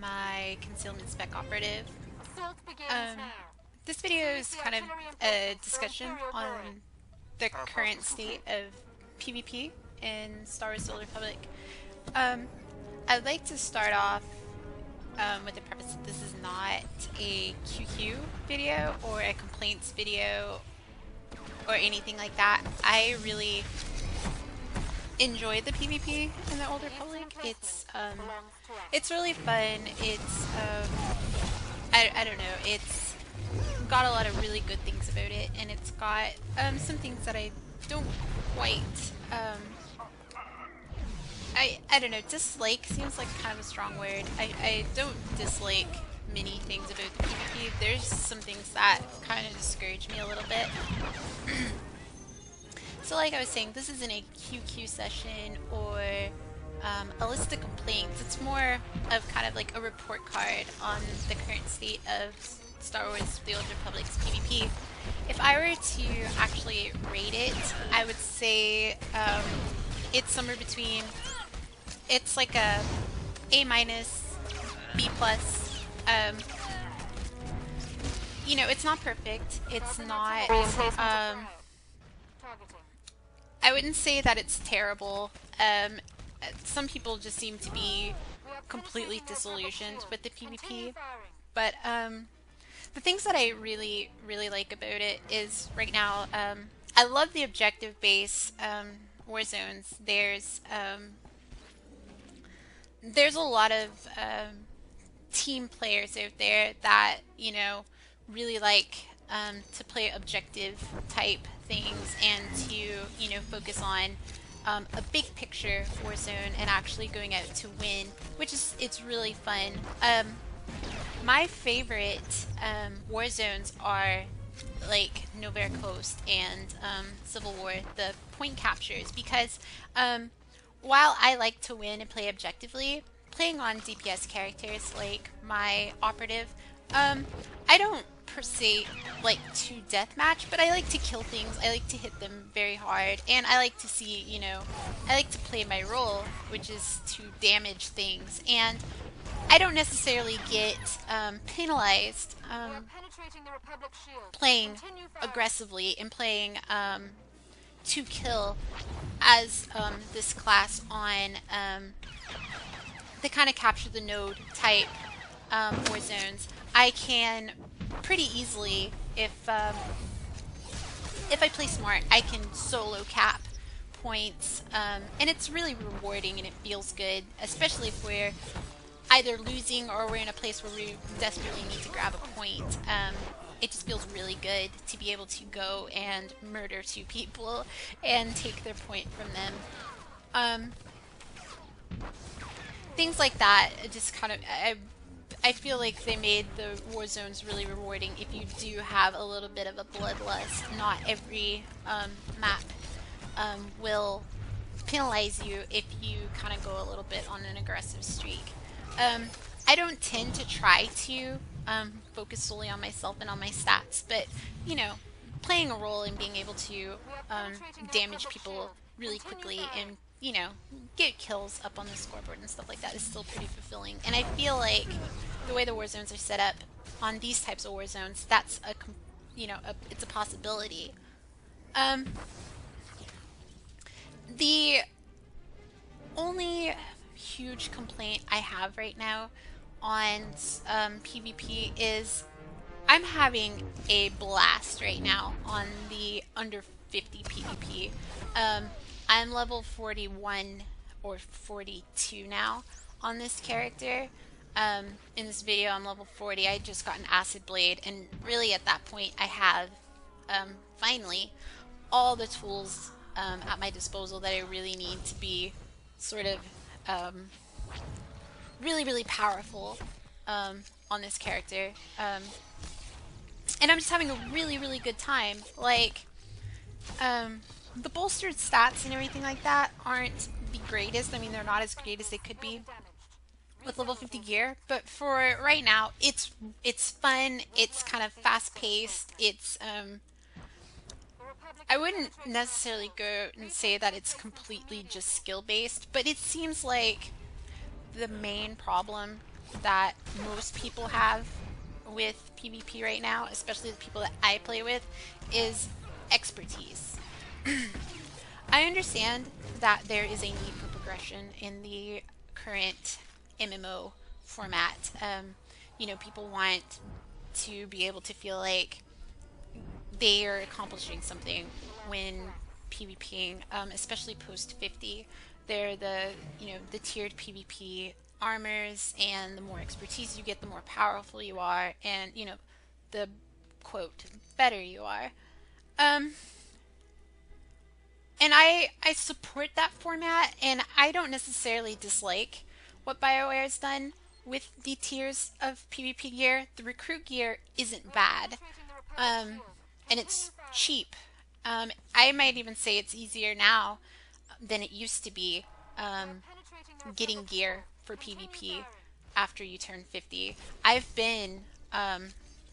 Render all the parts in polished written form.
my concealment spec operative. Um, this video is kind of a discussion on the current state of PvP in Star Wars: SWTOR Republic. Um, I'd like to start off with the preface that this is not a QQ video or a complaints video or anything like that. I really enjoy the PvP in the Old Republic. It's really fun. I don't know, it's got a lot of really good things about it, and it's got some things that I don't quite I don't know, dislike seems like kind of a strong word. I don't dislike many things about the PvP. There's some things that kind of discourage me a little bit. So like I was saying, this isn't a QQ session or a list of complaints. It's more of kind of like a report card on the current state of Star Wars: The Old Republic's PvP. If I were to actually rate it, I would say it's somewhere between, it's like a A minus, B plus. You know, it's not perfect. It's not, I wouldn't say that it's terrible. Some people just seem to be completely disillusioned with the PvP. But the things that I really like about it is right now, I love the objective-based war zones. There's a lot of team players out there that, you know, really like to play objective type things and to, you know, focus on a big picture war zone and actually going out to win, which is, it's really fun. My favorite war zones are like Novara Coast and Civil War, the point captures, because while I like to win and play objectively, playing on DPS characters like my operative, I don't per se like to deathmatch, but I like to kill things. I like to hit them very hard, and I like to see, you know, I like to play my role, which is to damage things, and I don't necessarily get penalized playing aggressively and playing to kill as this class on the kind of capture the node type war zones. I can pretty easily, if I play smart, I can solo cap points, and it's really rewarding and it feels good, especially if we're either losing or we're in a place where we desperately need to grab a point. It just feels really good to be able to go and murder two people and take their point from them. Things like that, just kind of, I feel like they made the war zones really rewarding if you do have a little bit of a bloodlust. Not every map will penalize you if you kind of go a little bit on an aggressive streak. I don't tend to try to focus solely on myself and on my stats, but, you know, playing a role and being able to damage people really quickly and, you know, get kills up on the scoreboard and stuff like that is still pretty fulfilling. And I feel like the way the war zones are set up on these types of war zones, that's a, you know, it's a possibility. The only huge complaint I have right now on PvP is I'm having a blast right now on the under 50 PvP. I'm level 41 or 42 now on this character. In this video I'm level 40. I just got an acid blade, and really at that point I have finally all the tools at my disposal that I really need to be sort of really powerful on this character, and I'm just having a really good time. Like, the bolstered stats and everything like that aren't the greatest. I mean, they're not as great as they could be with level 50 gear, but for right now, it's fun. It's kind of fast paced. It's I wouldn't necessarily go and say that it's completely just skill based, but it seems like the main problem that most people have with PvP right now, especially the people that I play with, is expertise. I understand that there is a need for progression in the current MMO format. You know, people want to be able to feel like they are accomplishing something when PvPing, especially post 50. They're the, you know, the tiered PvP armors, and the more expertise you get, the more powerful you are, and, you know, the quote better you are. Um, and I support that format, and I don't necessarily dislike what BioWare has done with the tiers of PvP gear. The recruit gear isn't bad, and it's cheap. I might even say it's easier now than it used to be, getting gear for PvP after you turn 50. I've been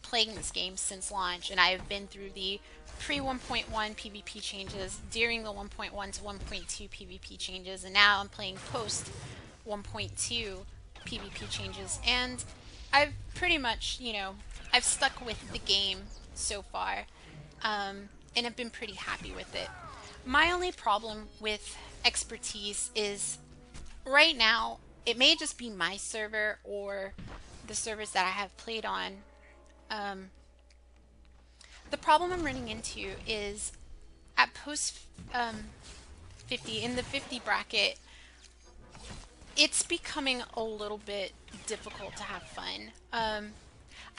playing this game since launch, and I've been through the pre 1.1 PvP changes, during the 1.1 to 1.2 PvP changes, and now I'm playing post 1.2 PvP changes, and I've pretty much, you know, I've stuck with the game so far, and I've been pretty happy with it. My only problem with expertise is right now, it may just be my server or the servers that I have played on. The problem I'm running into is at post 50, in the 50 bracket, it's becoming a little bit difficult to have fun. I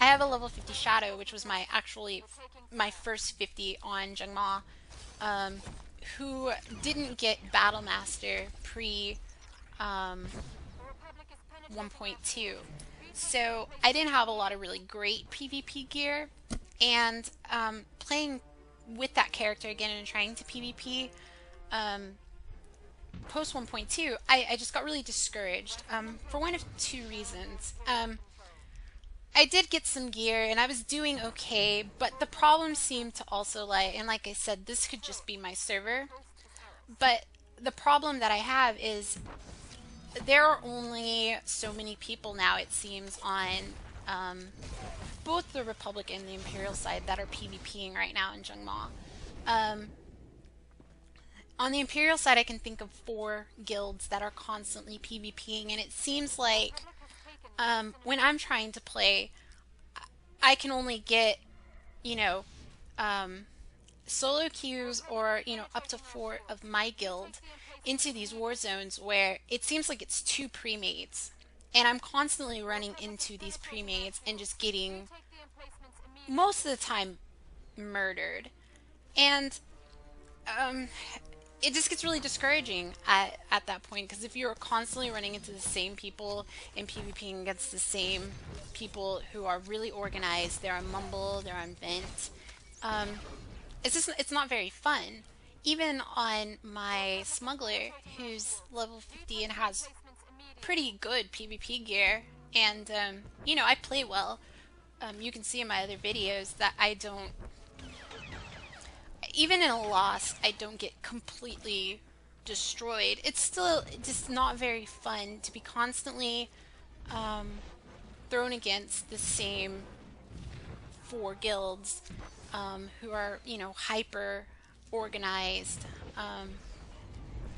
have a level 50 Shadow, which was my first 50 on Jungma, who didn't get Battle Master pre 1.2. So I didn't have a lot of really great PvP gear, and playing with that character again and trying to PvP post 1.2, I just got really discouraged for one of two reasons. I did get some gear and I was doing okay, but the problem seemed to also lie, and like I said, this could just be my server, but the problem that I have is there are only so many people now, it seems, on both the Republic and the Imperial side that are PvPing right now in Jungma. On the Imperial side, I can think of 4 guilds that are constantly PvPing, and it seems like when I'm trying to play, I can only get, you know, solo queues, or, you know, up to 4 of my guild into these war zones where it seems like it's 2 pre-mades, and I'm constantly running into these pre-mades and just getting, most of the time, murdered. And it just gets really discouraging at that point, because if you're constantly running into the same people and PvPing against the same people who are really organized, they're on Mumble, they're on Vent, it's not very fun. Even on my smuggler, who's level 50 and has pretty good PvP gear, and you know, I play well. You can see in my other videos that I don't, even in a loss, I don't get completely destroyed. It's still just not very fun to be constantly thrown against the same 4 guilds who are, you know, hyper organized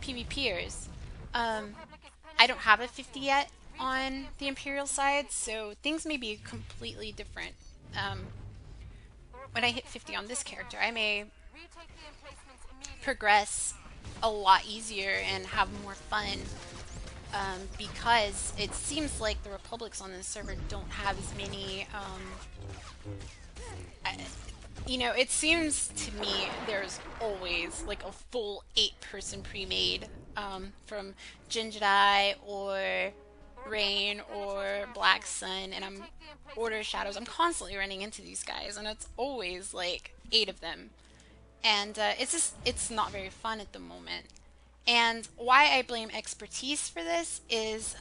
PvPers. I don't have a 50 yet on the Imperial side, so things may be completely different. When I hit 50 on this character, I may progress a lot easier and have more fun, because it seems like the Republics on this server don't have as many, you know, it seems to me there's always like a full 8-person pre-made, from Jinjidai or Rain or Black Sun, and I'm Order of Shadows. I'm constantly running into these guys, and it's always like 8 of them. And it's not very fun at the moment. And why I blame expertise for this is,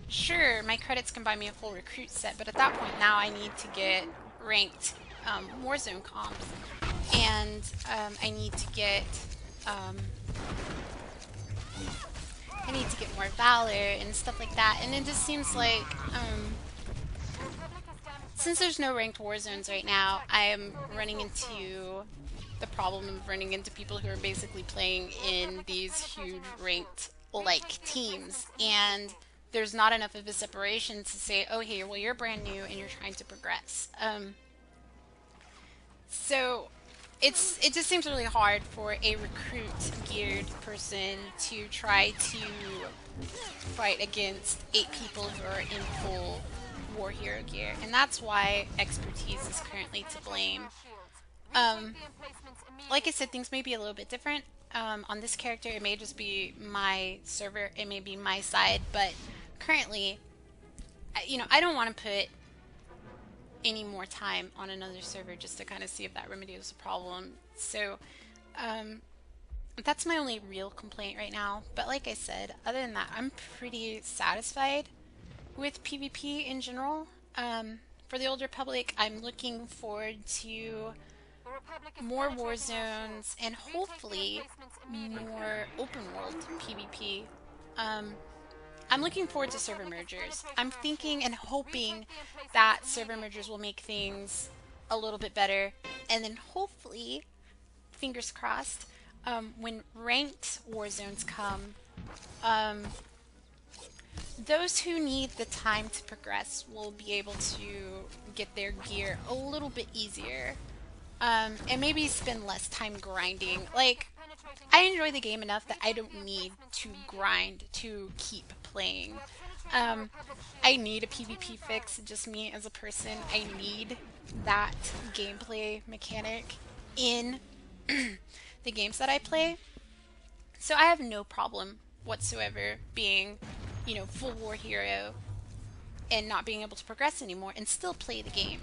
sure, my credits can buy me a full recruit set, but at that point now I need to get ranked Warzone comps, and I need to get I need to get more valor and stuff like that. And it just seems like, since there's no ranked war zones right now, I am running into the problem of running into people who are basically playing in these huge ranked like teams, and there's not enough of a separation to say, oh hey, well you're brand new and you're trying to progress. So it just seems really hard for a recruit geared person to try to fight against 8 people who are in full war hero gear, and that's why expertise is currently to blame. Um, like I said, things may be a little bit different. On this character, it may just be my server, it may be my side, but currently, I don't want to put any more time on another server just to kind of see if that remedies the problem. So, that's my only real complaint right now. But like I said, other than that, I'm pretty satisfied with PvP in general. For the Old Republic, I'm looking forward to more war zones and hopefully more open world PvP. I'm looking forward to server mergers. I'm thinking and hoping that server mergers will make things a little bit better, and then hopefully, fingers crossed, when ranked war zones come, those who need the time to progress will be able to get their gear a little bit easier, and maybe spend less time grinding. Like, I enjoy the game enough that I don't need to grind to keep playing. I need a PvP fix, just me as a person. I need that gameplay mechanic in the games that I play. So I have no problem whatsoever being, full war hero and not being able to progress anymore and still play the game.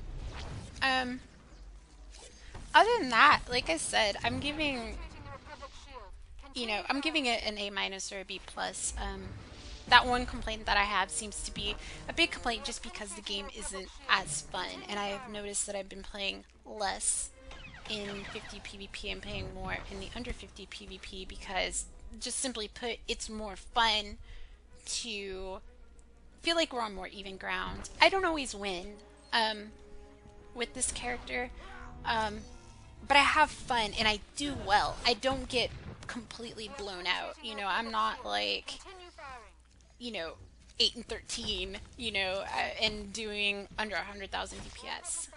Other than that, like I said, I'm giving it an A minus or a B plus. That one complaint that I have seems to be a big complaint just because the game isn't as fun, and I have noticed that I've been playing less in 50 PvP and playing more in the under 50 PvP because, just simply put, it's more fun to feel like we're on more even ground. I don't always win with this character, but I have fun and I do well. I don't get completely blown out. I'm not like, 8 and 13, and doing under 100,000 DPS.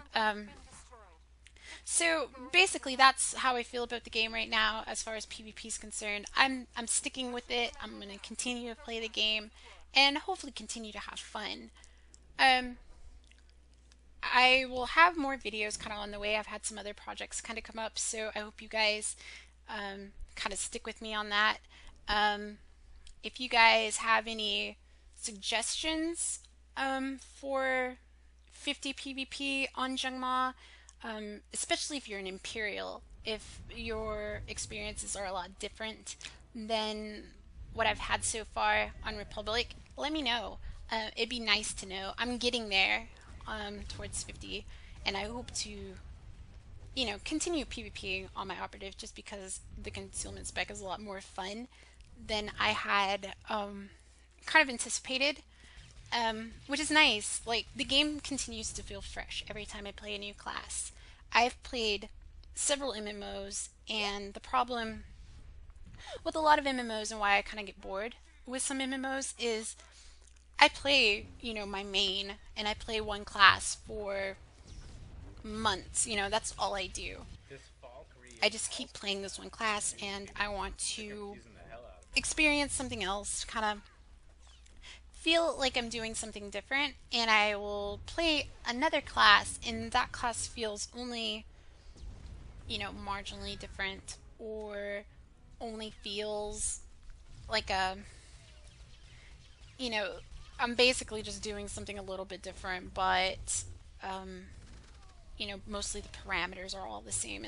So basically, that's how I feel about the game right now as far as PvP is concerned. I'm sticking with it. I'm going to continue to play the game and hopefully continue to have fun. I will have more videos kind of on the way. I've had some other projects kind of come up, so I hope you guys kind of stick with me on that. If you guys have any suggestions for 50 PvP on Jungma, especially if you're an Imperial, if your experiences are a lot different than what I've had so far on Republic, let me know. It'd be nice to know. I'm getting there towards 50, and I hope to continue PvPing on my operative just because the concealment spec is a lot more fun than I had kind of anticipated, which is nice. Like, the game continues to feel fresh every time I play a new class. I've played several MMOs, and the problem with a lot of MMOs and why I kind of get bored with some MMOs is I play, my main, and I play one class for months. That's all I do. I just keep playing this one class, and I want to experience something else, kind of feel like I'm doing something different, and I will play another class, and that class feels only, marginally different, or only feels like I'm basically just doing something a little bit different, but mostly the parameters are all the same.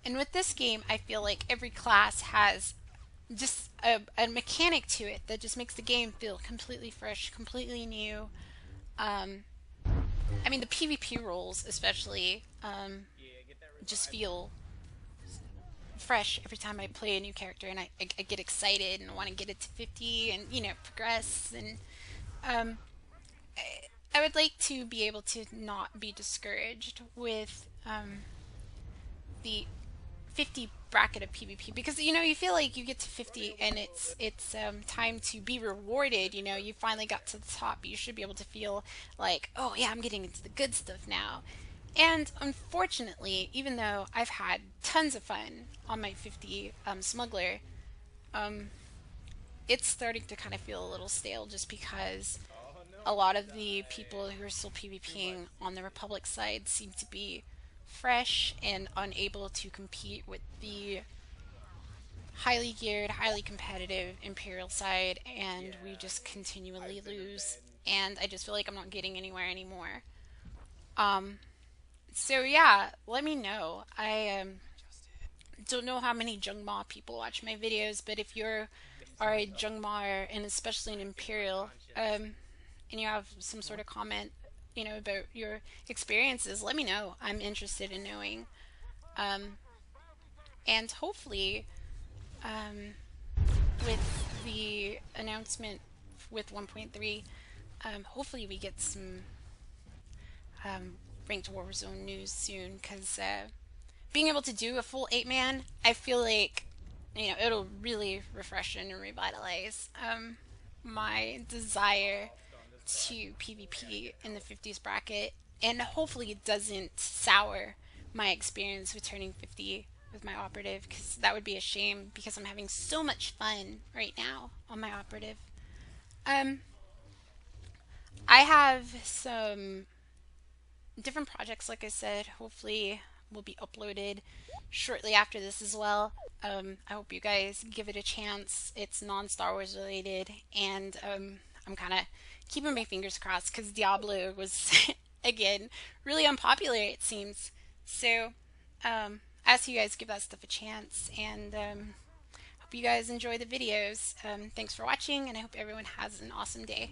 And with this game, I feel like every class has just a mechanic to it that just makes the game feel completely fresh, completely new. The PvP roles especially just feel fresh every time I play a new character, and I get excited and want to get it to 50 and progress. And um, I would like to be able to not be discouraged with the 50 bracket of PvP, because you feel like you get to 50 and it's time to be rewarded. You finally got to the top. You should be able to feel like, oh yeah, I'm getting into the good stuff now. And unfortunately, even though I've had tons of fun on my 50 smuggler, um, it's starting to kind of feel a little stale, just because a lot of the people who are still PvPing on the Republic side seem to be fresh and unable to compete with the highly geared, highly competitive Imperial side, and we just continually lose. And I just feel like I'm not getting anywhere anymore. Um, so yeah, let me know. I don't know how many Jungma people watch my videos, but if you're are a Jungma, and especially an Imperial, and you have some sort of comment, about your experiences, let me know. I'm interested in knowing. Um, and hopefully, um, with the announcement with 1.3, hopefully we get some ranked Warzone news soon, because being able to do a full 8-man, I feel like it'll really refresh and revitalize my desire to PvP in the 50s bracket, and hopefully it doesn't sour my experience with turning 50 with my operative, because that would be a shame, because I'm having so much fun right now on my operative. Um, I have some different projects, like I said, hopefully will be uploaded shortly after this as well. I hope you guys give it a chance. It's non-Star Wars related, and I'm kind of keeping my fingers crossed, because Diablo was, again, really unpopular, it seems. So, I ask you guys give that stuff a chance, and hope you guys enjoy the videos. Thanks for watching, and I hope everyone has an awesome day.